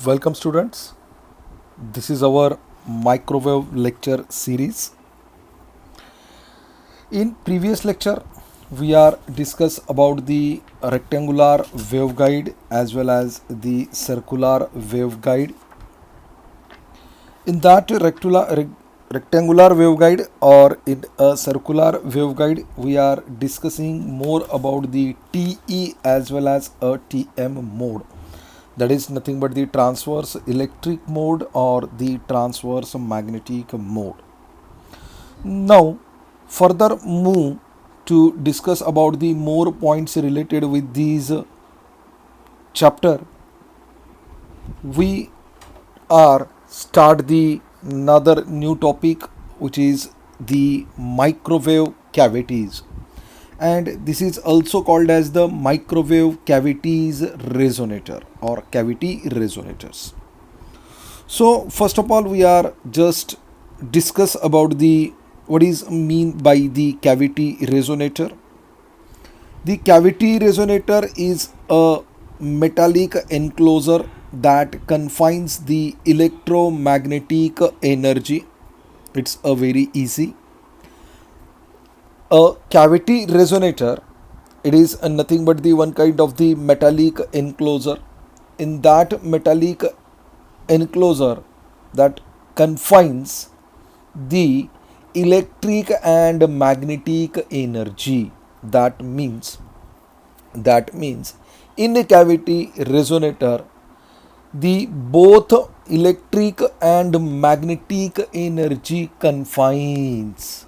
Welcome students. This is our microwave lecture series. In previous lecture we are discuss about the rectangular waveguide as well as the circular waveguide. In that rectangular waveguide or in a circular waveguide we are discussing more about the TE as well as a TM mode, that is nothing but the transverse electric mode or the transverse magnetic mode. Now further move to discuss about the more points related with these chapter. We are start the another new topic, which is the microwave cavities, and this is also called as the microwave cavities resonator or cavity resonators. So first of all we are just discuss about the what is mean by the cavity resonator. The cavity resonator is a metallic enclosure that confines the electromagnetic energy. It's a very easy. A cavity resonator, it is nothing but the one kind of the metallic enclosure. In that metallic enclosure that confines the electric and magnetic energy. That means in a cavity resonator the both electric and magnetic energy confines,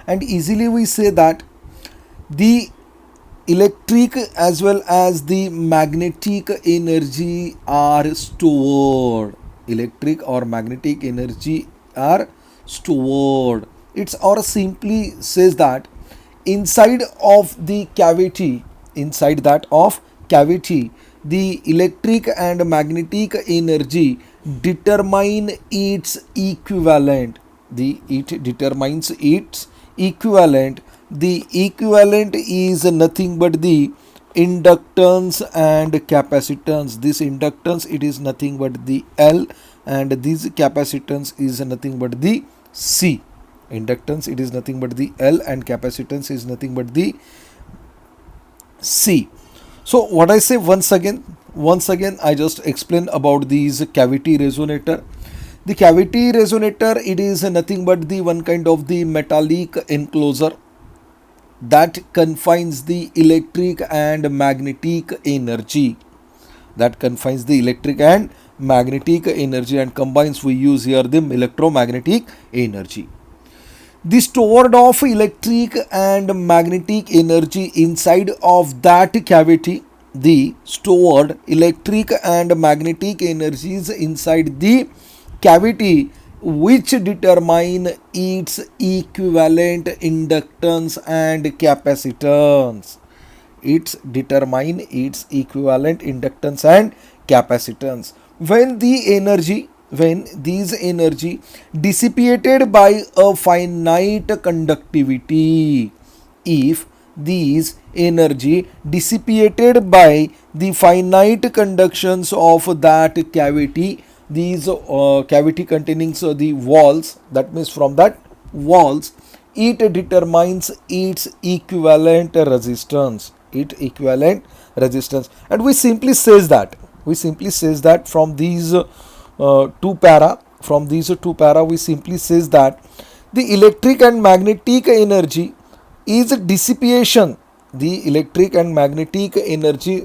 and easily we say that the electric as well as the magnetic energy are stored. Electric or magnetic energy are stored. It's or simply says that inside of the cavity, inside that of cavity, the electric and magnetic energy determine its equivalent. It determines its equivalent. The equivalent is nothing but the inductance and capacitance. This inductance, it is nothing but the L, and this capacitance is nothing but the C. Inductance, it is nothing but the L, and capacitance is nothing but the C. So what I say once again I just explain about these cavity resonator. The cavity resonator, it is nothing but the one kind of the metallic enclosure that confines the electric and magnetic energy. And combines, we use here the electromagnetic energy. The stored of electric and magnetic energy inside of that cavity, the stored electric and magnetic energies inside the cavity, which determine its equivalent inductance and capacitance. When these energy dissipated by a finite conductivity, if these energy dissipated by the finite conductions of that cavity, these cavity containing the walls, that means from that walls, it determines its equivalent resistance. And we simply says that from these two para we simply says that the electric and magnetic energy is dissipation. The electric and magnetic energy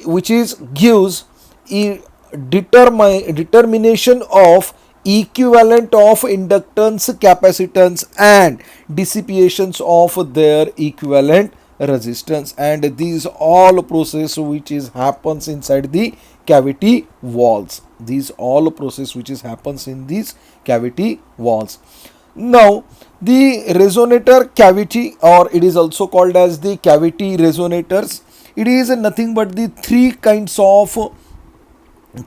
which is gives a determination of equivalent of inductance, capacitance, and dissipations of their equivalent resistance, and these all process which is happens inside the cavity walls. Now the resonator cavity, or it is also called as the cavity resonators, it is nothing but the three kinds of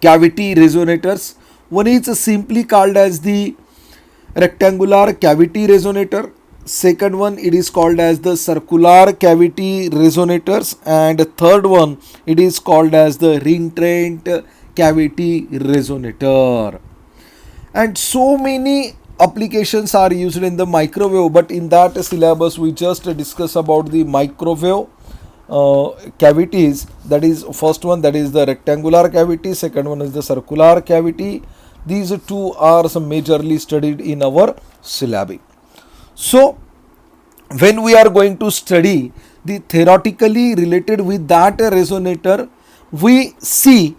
cavity resonators. One is simply called as the rectangular cavity resonator. second one it is called as the circular cavity resonators, and third one it is called as the recurrent cavity resonator. And so many applications are used in the microwave, but in that syllabus we just discuss about the microwave cavities. That is first one, that is the rectangular cavity, second one is the circular cavity. These two are some majorly studied in our syllabi. So when we are going to study the theoretically related with that resonator, we see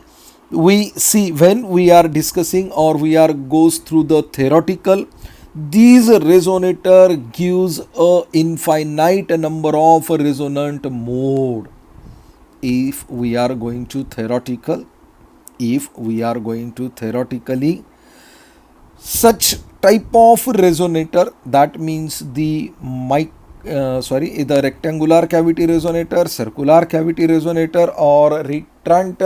when we are discussing or we are goes through the theoretical, these resonator gives a infinite number of resonant mode. If we are going to theoretically such type of resonator, that means the the rectangular cavity resonator, circular cavity resonator or recurrent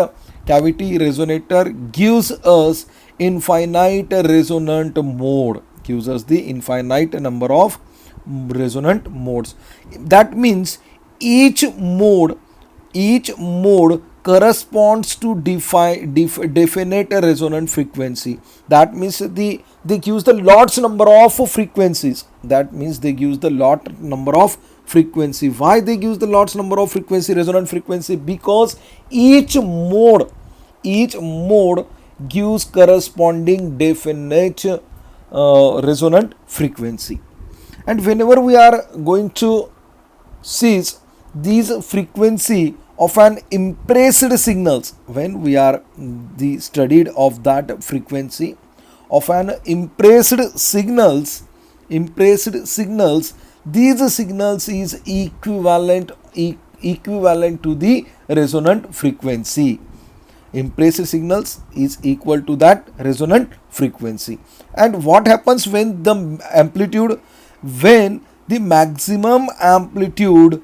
cavity resonator gives us infinite resonant mode, gives us the infinite number of resonant modes. That means each mode corresponds to definite resonant frequency. That means they gives the lots number of frequencies. That means they gives the lot number of frequency. Why they gives the lots number of frequency, resonant frequency? Because each mode gives corresponding definite resonant frequency. And whenever we are going to seize these frequency of an impressed signals, when we are the studied of that frequency of an impressed signals, these signals is equivalent to the resonant frequency. Impressed signals is equal to that resonant frequency. And what happens when the maximum amplitude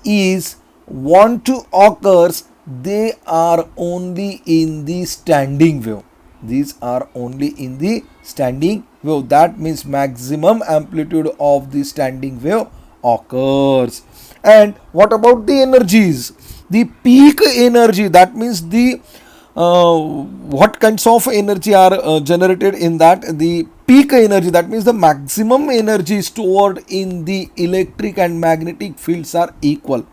is want to occurs, they are only in the standing wave. These are only in the standing wave. That means maximum amplitude of the standing wave occurs. And what about the energies? The peak energy, that means the what kinds of energy are generated in that? The peak energy, that means the maximum energy stored in the electric and magnetic fields are equal.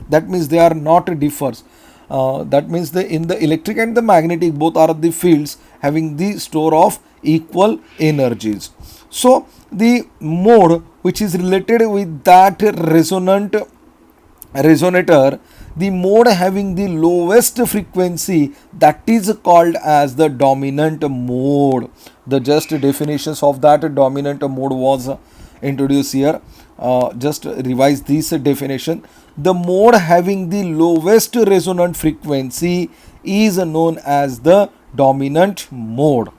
That means they are not differs. That means in the electric and the magnetic, both are the fields having the store of equal energies. So the mode which is related with that resonator, the mode having the lowest frequency, that is called as the dominant mode. The just definitions of that dominant mode was introduced here. Just revise this definition. The mode having the lowest resonant frequency is known as the dominant mode.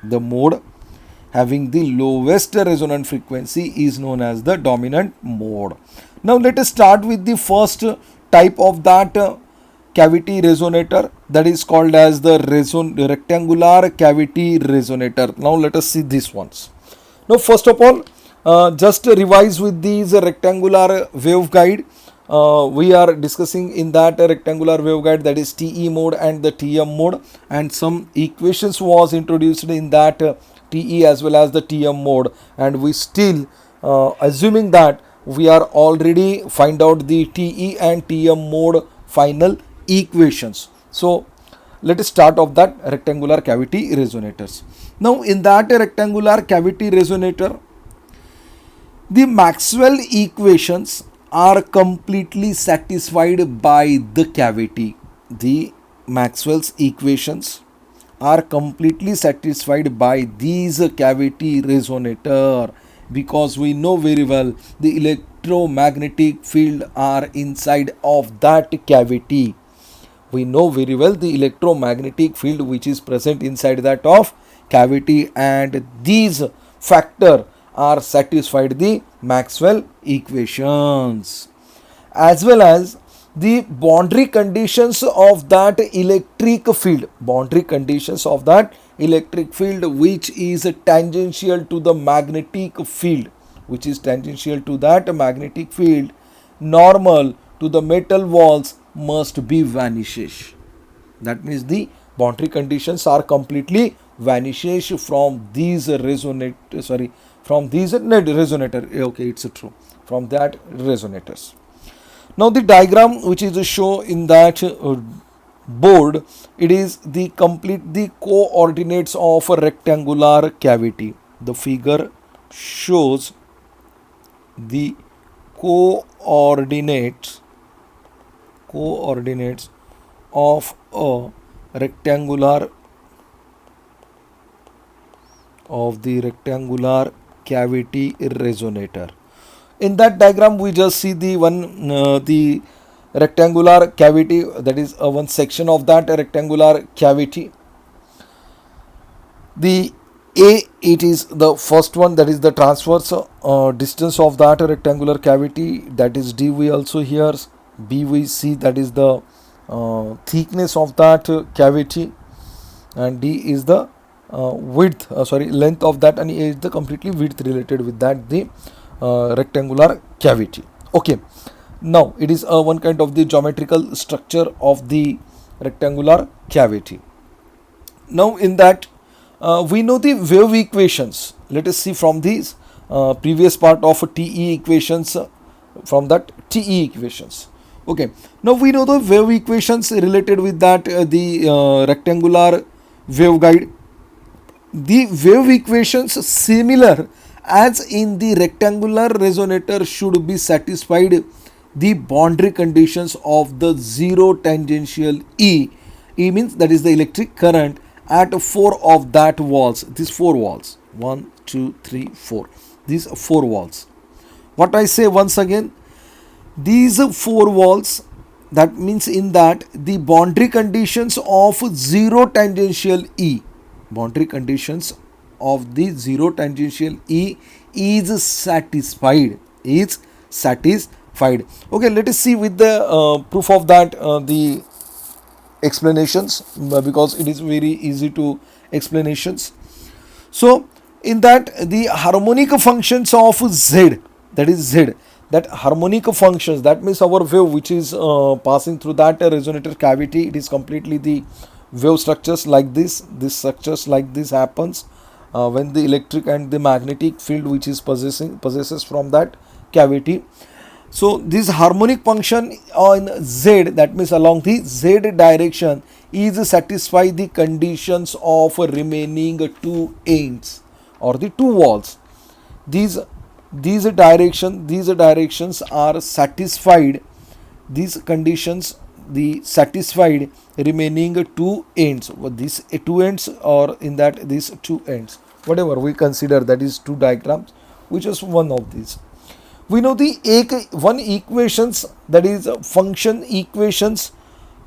The mode having the lowest resonant frequency is known as the dominant mode. Now let us start with the first type of that cavity resonator, that is called as the rectangular cavity resonator. Now let us see these ones. Now first of all, just revise with these rectangular waveguide. We are discussing in that rectangular waveguide, that is TE mode and the TM mode, and some equations was introduced in that TE as well as the TM mode, and we still assuming that we are already find out the TE and TM mode final equations. So let us start off that rectangular cavity resonators. Now in that rectangular cavity resonator, the Maxwell equations are completely satisfied by the cavity. The Maxwell's equations are completely satisfied by these cavity resonator, because we know very well the electromagnetic field are inside of that cavity. We know very well the electromagnetic field which is present inside that of cavity, and these factor are satisfied the Maxwell equations, as well as the boundary conditions of that electric field, which is tangential to the magnetic field, which is tangential to that magnetic field normal to the metal walls must be vanishes. That means the boundary conditions are completely vanishes from these resonate sorry from these net resonator. Okay, it's true, from that resonators. Now the diagram which is shown in that board, it is the complete the coordinates of a rectangular cavity. The figure shows the coordinates coordinates of a rectangular of the rectangular cavity resonator. In that diagram we just see the one the rectangular cavity, that is one section of that rectangular cavity. The A, it is the first one, that is the transverse distance of that rectangular cavity, that is d. We also here B we see, that is the thickness of that cavity, and D is the length of that, and A is the completely width related with that the rectangular cavity. Okay, now it is one kind of the geometrical structure of the rectangular cavity. Now in that we know the wave equations. Let us see from these previous part of TE equations, from that TE equations. Okay, now we know the wave equations related with that the rectangular waveguide. The wave equations similar as in the rectangular resonator should be satisfied the boundary conditions of the zero tangential E. E means that is the electric current at four of that walls. These four walls, 1 2 3 4, these four walls. What I say once again, these four walls, that means in that the boundary conditions of zero tangential E, boundary conditions of the zero tangential E is satisfied, Okay, let us see with the proof of that the explanations, because it is very easy to explanations. So in that the harmonic functions of Z, that is Z, that harmonic functions, that means our wave which is passing through that resonator cavity, it is completely the wave structures like this structures like this happens when the electric and the magnetic field which is possesses from that cavity. So this harmonic function on Z, that means along the Z direction, is satisfy the conditions of remaining two ends or the two walls. These directions are satisfied. These conditions the satisfied remaining two ends. These two ends, or in that these two ends, whatever we consider, that is two diagrams, which is one of these. We know the one equations, that is function equations,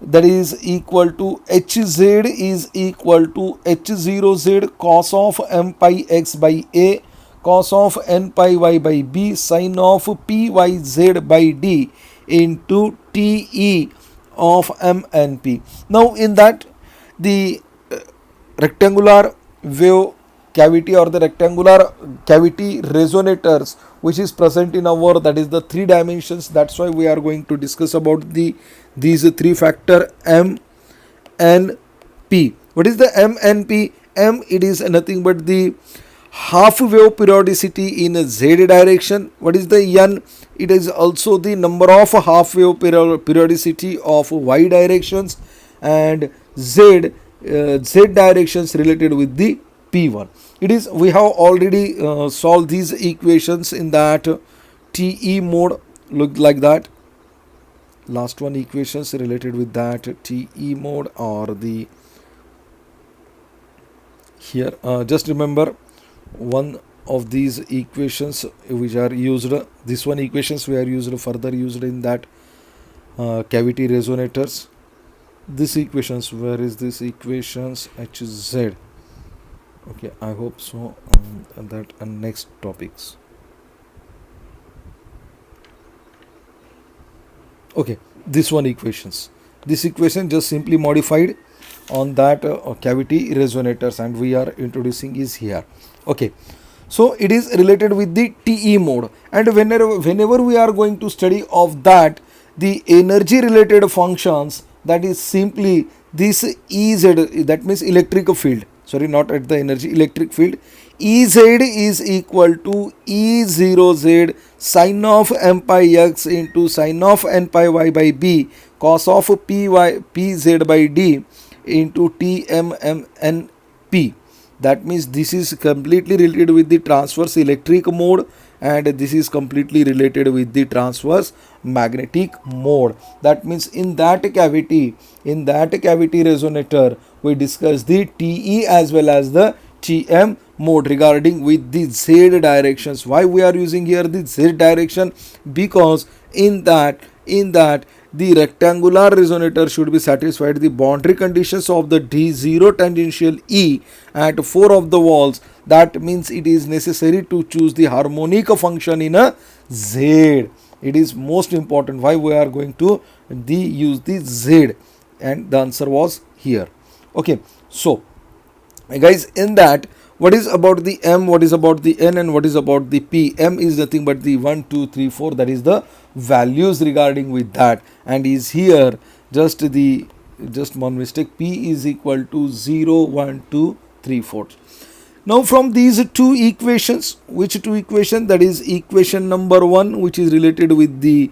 that is equal to Hz is equal to H0z cos of m pi x by A cos of n pi y by B sin of p y z by D into Te of m and p. Now in that the rectangular wave cavity or the rectangular cavity resonators which is present in our, that is the three dimensions, that's why we are going to discuss about these three factor m n p. What is the m n p? M, it is nothing but the half wave periodicity in z direction. What is the n? It is also the number of half wave periodicity of y directions, and z directions related with the P1. It is, we have already solved these equations in that TE mode, look like that. Last one equations related with that TE mode, or the here just remember one of these equations which are used, this one equations we are used further used in that cavity resonators. This equations, where is this equations? Hz. Okay, I hope so. That and next topics. Okay, this one equations. This equation just simply modified on that cavity resonators, and we are introducing is here. Okay, So it is related with the TE mode, and whenever we are going to study of that, the energy related functions, that is simply this Ez, that means electric field, sorry, not at the energy, electric field. Ez is equal to E0z sine of m pi x into sine of n pi y by b cos of pz by d into tmmnp. That means this is completely related with the transverse electric mode, and this is completely related with the transverse magnetic mode. That means in that cavity resonator, we discuss the TE as well as the TM mode regarding with the Z directions. Why we are using here the Z direction? Because in that the rectangular resonator should be satisfied the boundary conditions of the D0 tangential E at 4 of the walls. That means it is necessary to choose the harmonic function in a Z. It is most important why we are going to use the Z, and the answer was here. Okay, so guys, in that, what is about the M, what is about the N, and what is about the P? M is nothing but the 1 2 3 4, that is the values regarding with that, and is here just one mistake, P is equal to 0 1 2 3 4. Now from these two equations, which two equation? That is equation number 1, which is related with the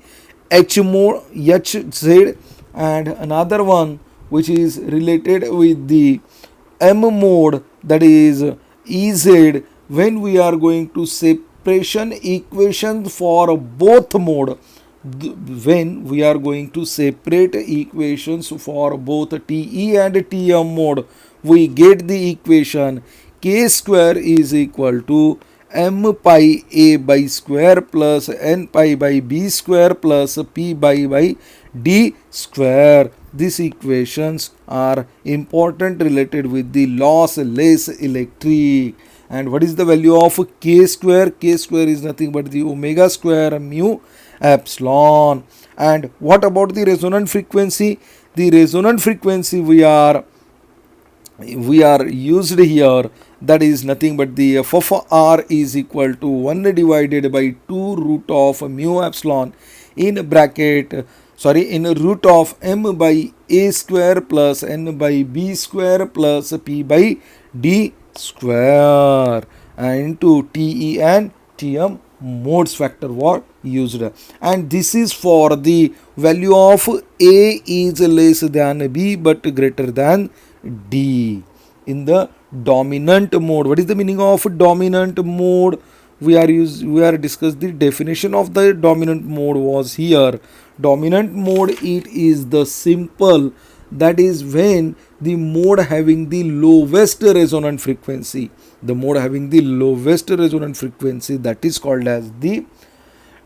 H mode, HZ, and another one which is related with the M mode, that is Ez, when we are going to separation equation for both mode. When we are going to separate equations for both TE and TM mode, we get the equation K square is equal to m pi a by square plus n pi by b square plus p by d square. These equations are important related with the lossless electric. And what is the value of K square? K square is nothing but the omega square mu epsilon. And what about the resonant frequency? The resonant frequency we are used here, that is nothing but the f of r is equal to 1 divided by 2 root of mu epsilon in bracket, in root of m by a square plus n by b square plus p by d square into TE and TM modes factor were used. And this is for the value of A is less than B but greater than D in the dominant mode. What is the meaning of dominant mode? We are discussed the definition of the dominant mode was here. Dominant mode, it is the simple, that is when the mode having the lowest resonant frequency. The mode having the lowest resonant frequency, that is called as the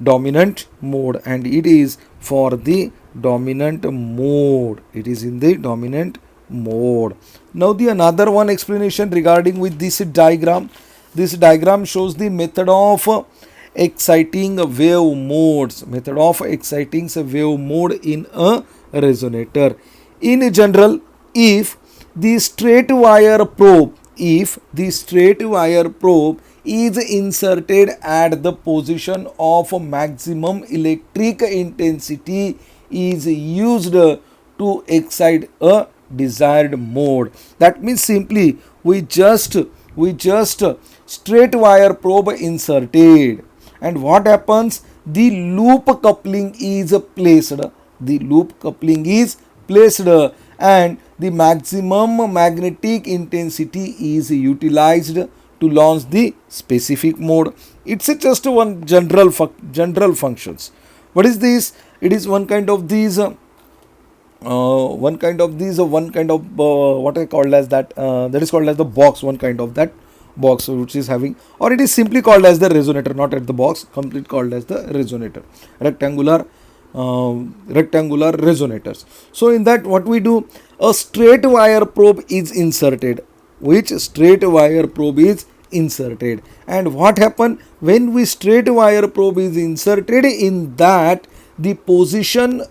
dominant mode, and it is for the dominant mode. It is in the dominant mode. Now the another one explanation regarding with this diagram. This diagram shows the method of exciting wave modes. Method of exciting wave mode in a resonator. In general, if the straight wire probe is inserted at the position of maximum electric intensity is used to excite a desired mode. That means simply we just straight wire probe inserted, and what happens, the loop coupling is placed, and the maximum magnetic intensity is utilized to launch the specific mode. It's just one general functions. What is this? It is one kind of these what I called as that, that is called as the box, one kind of that box which is having, or it is simply called as the resonator, not at the box, complete called as the resonator, rectangular resonators. So in that, what we do, a straight wire probe is inserted, and what happen when we straight wire probe is inserted, in that the positions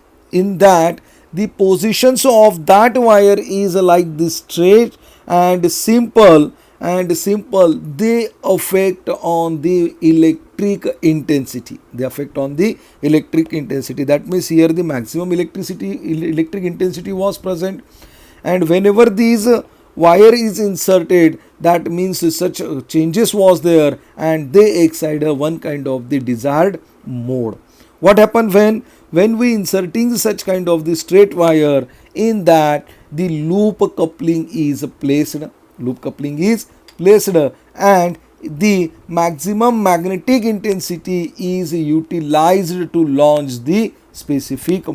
of that wire is like this straight and simple, and simple, they affect on the electric intensity. They affect on the electric intensity. That means here the maximum electric intensity was present, and whenever these wire is inserted, that means such changes was there, and they excite one kind of the desired mode. What happen when we inserting such kind of the straight wire, in that the loop coupling is placed, and the maximum magnetic intensity is utilized to launch the specific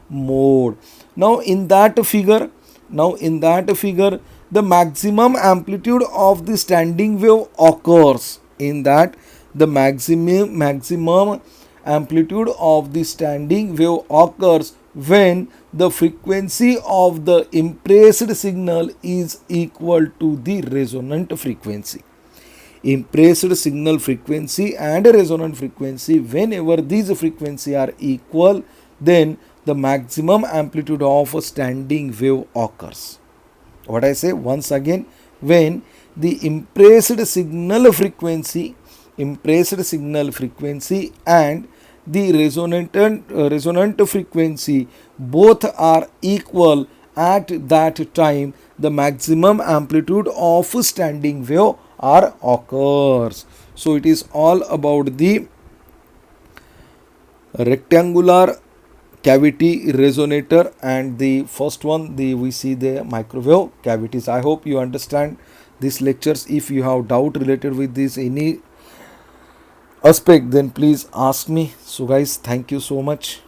mode, now in that figure, the maximum amplitude of the standing wave occurs. In that, the maximum amplitude of the standing wave occurs when the frequency of the impressed signal is equal to the resonant frequency. Impressed signal frequency and resonant frequency, whenever these frequencies are equal, then the maximum amplitude of a standing wave occurs. What I say once again, when the impressed signal frequency and the resonant frequency both are equal, at that time the maximum amplitude of standing wave are occurs. So it is all about the rectangular cavity resonator, and the first one, we see the microwave cavities. I hope you understand these lectures. If you have doubt related with this any aspect, then please ask me. So guys, thank you so much.